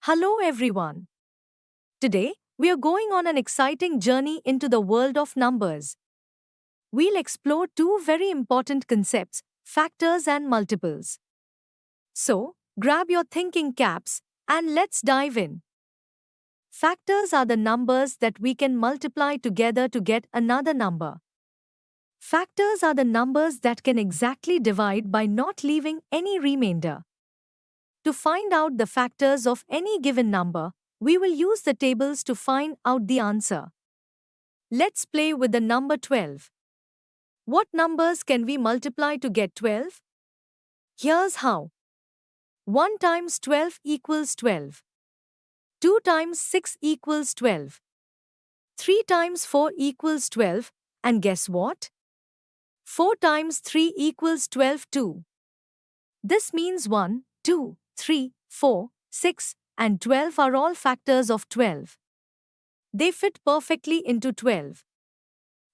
Hello everyone. Today, we are going on an exciting journey into the world of numbers. We'll explore two very important concepts, factors and multiples. So, grab your thinking caps and let's dive in. Factors are the numbers that we can multiply together to get another number. Factors are the numbers that can exactly divide by not leaving any remainder. To find out the factors of any given number, we will use the tables to find out the answer. Let's play with the number 12. What numbers can we multiply to get 12? Here's how. 1 times 12 equals 12. 2 times 6 equals 12. 3 times 4 equals 12. And guess what? 4 times 3 equals 12 too. This means 1, 2, 3, 4, 6, and 12 are all factors of 12. They fit perfectly into 12.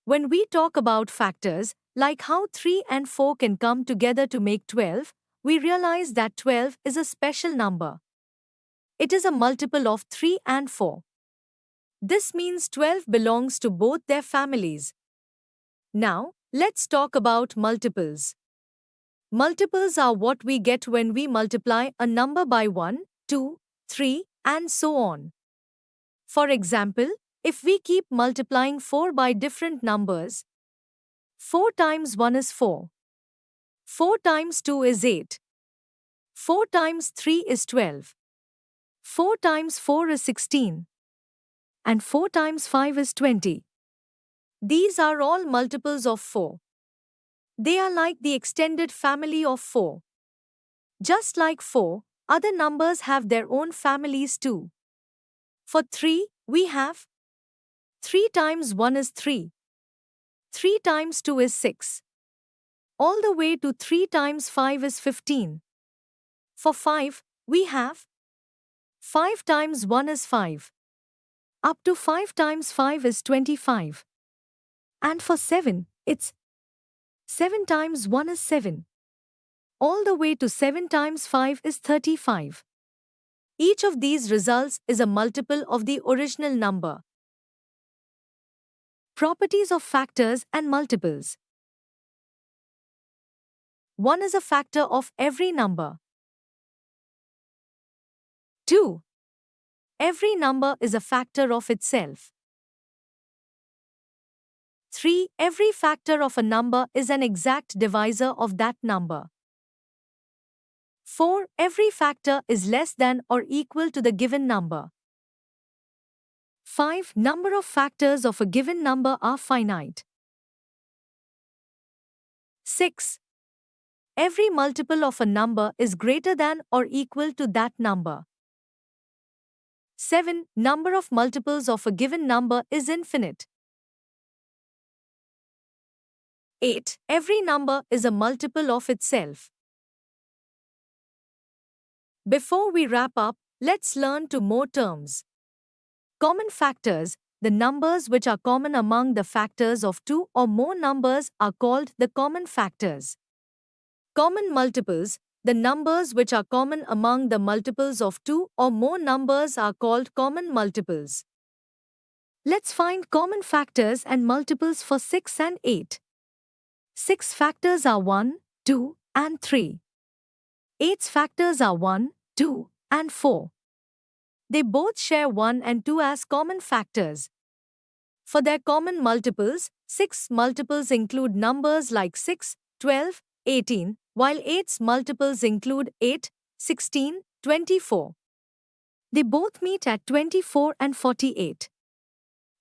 When we talk about factors, like how 3 and 4 can come together to make 12, we realize that 12 is a special number. It is a multiple of 3 and 4. This means 12 belongs to both their families. Now, let's talk about multiples. Multiples are what we get when we multiply a number by 1, 2, 3, and so on. For example, if we keep multiplying 4 by different numbers, 4 times 1 is 4. 4 times 2 is 8. 4 times 3 is 12. 4 times 4 is 16. And 4 times 5 is 20. These are all multiples of 4. They are like the extended family of 4. Just like 4, other numbers have their own families too. For 3, we have 3 times 1 is 3. 3 times 2 is 6. All the way to 3 times 5 is 15. For 5, we have 5 times 1 is 5. Up to 5 times 5 is 25. And for 7, it's 7 times 1 is 7. All the way to 7 times 5 is 35. Each of these results is a multiple of the original number. Properties of factors and multiples. 1 is a factor of every number. 2. Every number is a factor of itself. 3. Every factor of a number is an exact divisor of that number. 4. Every factor is less than or equal to the given number. 5. Number of factors of a given number are finite. 6. Every multiple of a number is greater than or equal to that number. 7. Number of multiples of a given number is infinite. 8. Every number is a multiple of itself. Before we wrap up, let's learn two more terms. Common factors, the numbers which are common among the factors of two or more numbers are called the common factors. Common multiples, the numbers which are common among the multiples of two or more numbers are called common multiples. Let's find common factors and multiples for 6 and 8. 6 factors are 1, 2, and 3. 8's factors are 1, 2, and 4. They both share 1 and 2 as common factors. For their common multiples, 6 multiples include numbers like 6, 12, 18, while 8's multiples include 8, 16, 24. They both meet at 24 and 48.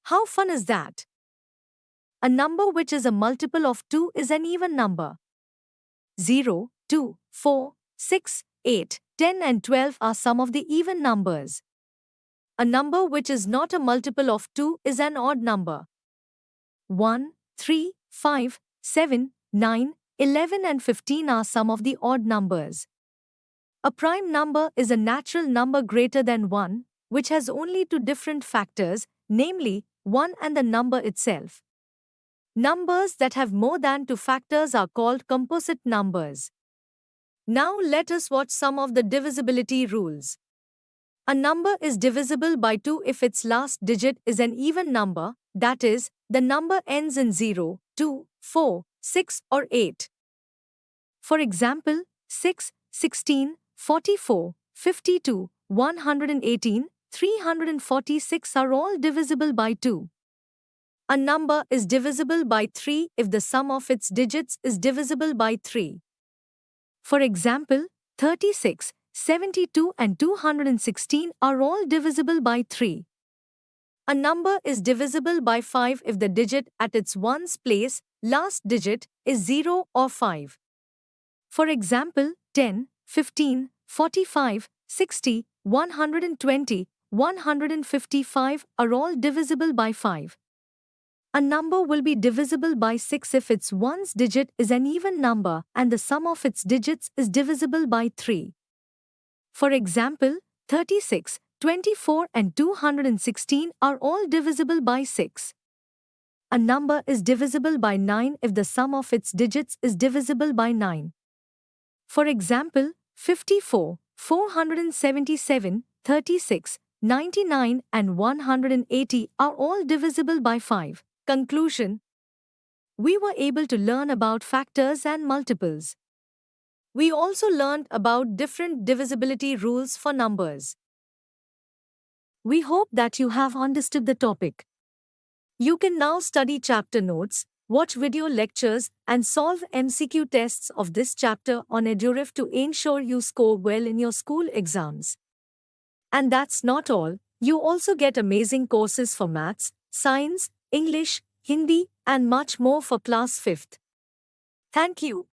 How fun is that? A number which is a multiple of 2 is an even number. 0, 2, 4, 6, 8, 10 and 12 are some of the even numbers. A number which is not a multiple of 2 is an odd number. 1, 3, 5, 7, 9, 11 and 15 are some of the odd numbers. A prime number is a natural number greater than 1, which has only two different factors, namely 1 and the number itself. Numbers that have more than two factors are called composite numbers. Now let us watch some of the divisibility rules. A number is divisible by 2 if its last digit is an even number, that is, the number ends in 0, 2, 4, 6, or 8. For example, 6, 16, 44, 52, 118, 346 are all divisible by 2. A number is divisible by 3 if the sum of its digits is divisible by 3. For example, 36, 72 and 216 are all divisible by 3. A number is divisible by 5 if the digit at its ones place, last digit, is 0 or 5. For example, 10, 15, 45, 60, 120, 155 are all divisible by 5. A number will be divisible by 6 if its ones digit is an even number and the sum of its digits is divisible by 3. For example, 36, 24 and 216 are all divisible by 6. A number is divisible by 9 if the sum of its digits is divisible by 9. For example, 54, 477, 36, 99 and 180 are all divisible by 5. Conclusion. We were able to learn about factors and multiples. We also learned about different divisibility rules for numbers. We hope that you have understood the topic. You can now study chapter notes, watch video lectures, and solve MCQ tests of this chapter on Eduref to ensure you score well in your school exams. And that's not all, you also get amazing courses for maths, science, English, Hindi, and much more for class 5th. Thank you.